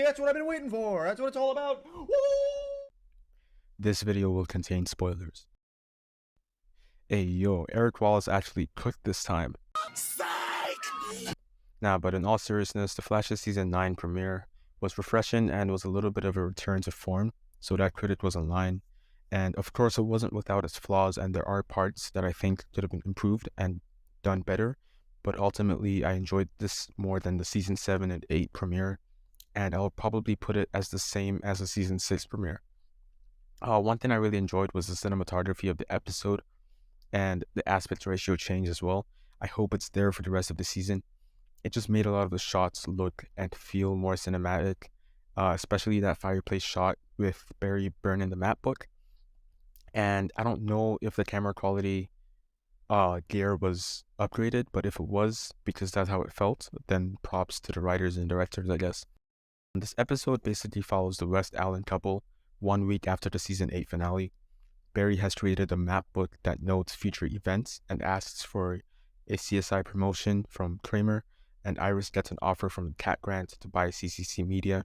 that's what I've been waiting for. That's what it's all about. Woo! This video will contain spoilers. Hey yo, Eric Wallace actually cooked this time. Psych! Nah, but in all seriousness, The Flash's Season 9 premiere was refreshing and was a little bit of a return to form, so that critic was in line. And of course, it wasn't without its flaws, and there are parts that I think could have been improved and done better, but ultimately I enjoyed this more than the Season 7 and 8 premiere, and I'll probably put it as the same as the Season 6 premiere. One thing I really enjoyed was the cinematography of the episode and the aspect ratio change as well. I hope it's there for the rest of the season. It just made a lot of the shots look and feel more cinematic, especially that fireplace shot with Barry burning the map book. And I don't know if the camera quality gear was upgraded, but if it was, because that's how it felt, then props to the writers and directors, I guess. And this episode basically follows the West Allen couple 1 week after the season 8 finale. Barry has created a map book that notes future events and asks for a CSI promotion from Kramer, and Iris gets an offer from the Cat Grant to buy CCC Media.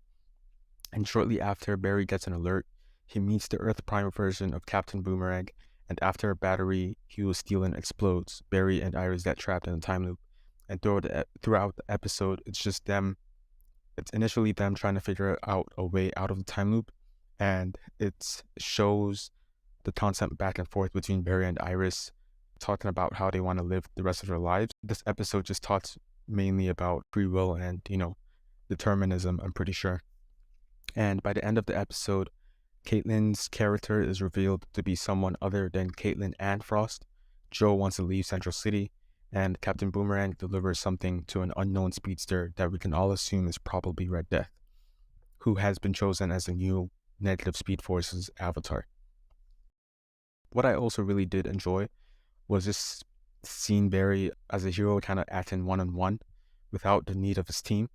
And shortly after, Barry gets an alert. He meets the Earth Prime version of Captain Boomerang, and after a battery he was stealing explodes, Barry and Iris get trapped in a time loop. And throughout the episode, it's just them. It's initially them trying to figure out a way out of the time loop, and it shows the constant back and forth between Barry and Iris, talking about how they want to live the rest of their lives. This episode just talks mainly about free will and, determinism, I'm pretty sure. And by the end of the episode, Caitlin's character is revealed to be someone other than Caitlin and Frost. Joe wants to leave Central City, and Captain Boomerang delivers something to an unknown speedster that we can all assume is probably Red Death, who has been chosen as the new Negative Speed Force's avatar. What I also really did enjoy was just seeing Barry as a hero kind of acting one-on-one without the need of his team.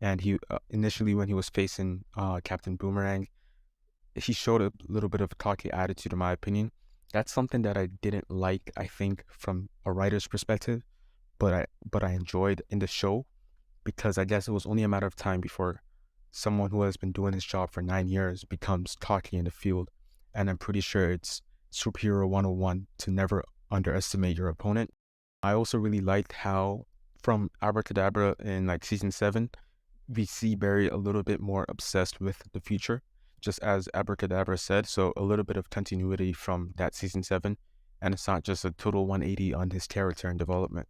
And he initially, when he was facing Captain Boomerang, he showed a little bit of a cocky attitude, in my opinion. That's something that I didn't like, I think, from a writer's perspective, but I enjoyed in the show, because I guess it was only a matter of time before someone who has been doing his job for 9 years becomes cocky in the field. And I'm pretty sure it's Superhero 101 to never underestimate your opponent. I also really liked how from Abracadabra in like season 7, we see Barry a little bit more obsessed with the future, just as Abracadabra said. So a little bit of continuity from that season 7, and it's not just a total 180 on his character and development.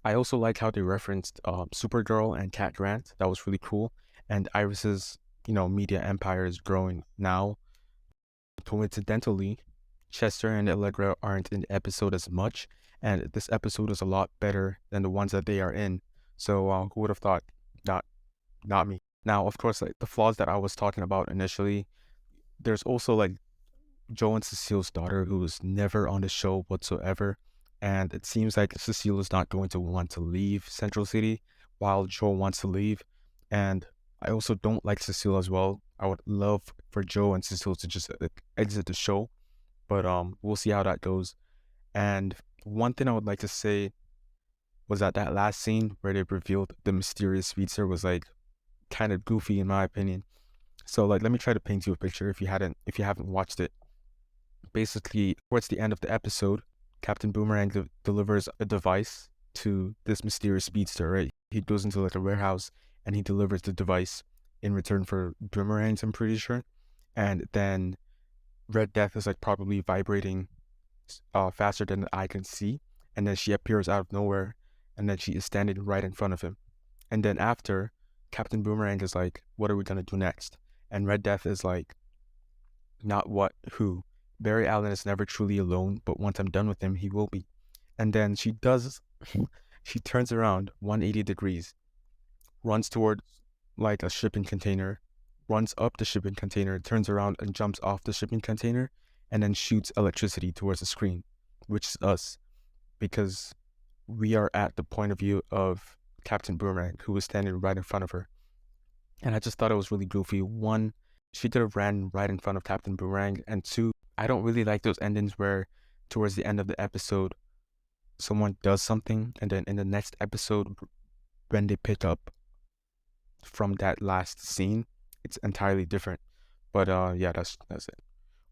I also like how they referenced Supergirl and Cat Grant. That was really cool. And Iris's, media empire is growing now. Coincidentally, Chester and Allegra aren't in the episode as much, and this episode is a lot better than the ones that they are in. So who would have thought? Not me. Now, of course, like the flaws that I was talking about initially, there's also like Joe and Cecile's daughter, who was never on the show whatsoever, and it seems like Cecile is not going to want to leave Central City while Joe wants to leave. And I also don't like Cecile as well. I would love for Joe and Cecile to just exit the show, but we'll see how that goes. And one thing I would like to say was that last scene where they revealed the mysterious speedster was like kind of goofy in my opinion. So like, let me try to paint you a picture if you haven't watched it. Basically, towards the end of the episode, Captain Boomerang delivers a device to this mysterious speedster, right? He goes into like a warehouse and he delivers the device in return for boomerangs, I'm pretty sure. And then Red Death is like probably vibrating faster than the eye can see, and then she appears out of nowhere, and then she is standing right in front of him. And then after, Captain Boomerang is like, what are we gonna do next? And Red Death is like, not what, who. Barry Allen is never truly alone, but once I'm done with him, he will be. And then she turns around 180 degrees, runs towards like a shipping container, runs up the shipping container, turns around and jumps off the shipping container, and then shoots electricity towards the screen, which is us, because we are at the point of view of Captain Boomerang, who was standing right in front of her. And I just thought it was really goofy. One, she could have ran right in front of Captain Boomerang, and two, I don't really like those endings where towards the end of the episode, someone does something, and then in the next episode, when they pick up from that last scene, it's entirely different. But yeah, that's it.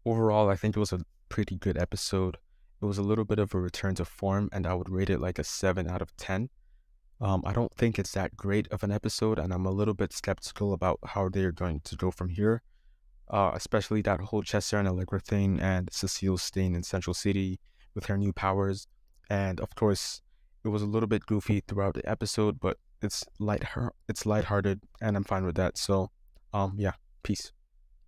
Overall, I think it was a pretty good episode. It was a little bit of a return to form, and I would rate it like a 7 out of 10. I don't think it's that great of an episode, and I'm a little bit skeptical about how they're going to go from here. Especially that whole Chester and Allegra thing, and Cecile staying in Central City with her new powers. And of course, it was a little bit goofy throughout the episode, but it's lighthearted, and I'm fine with that. So, yeah, peace.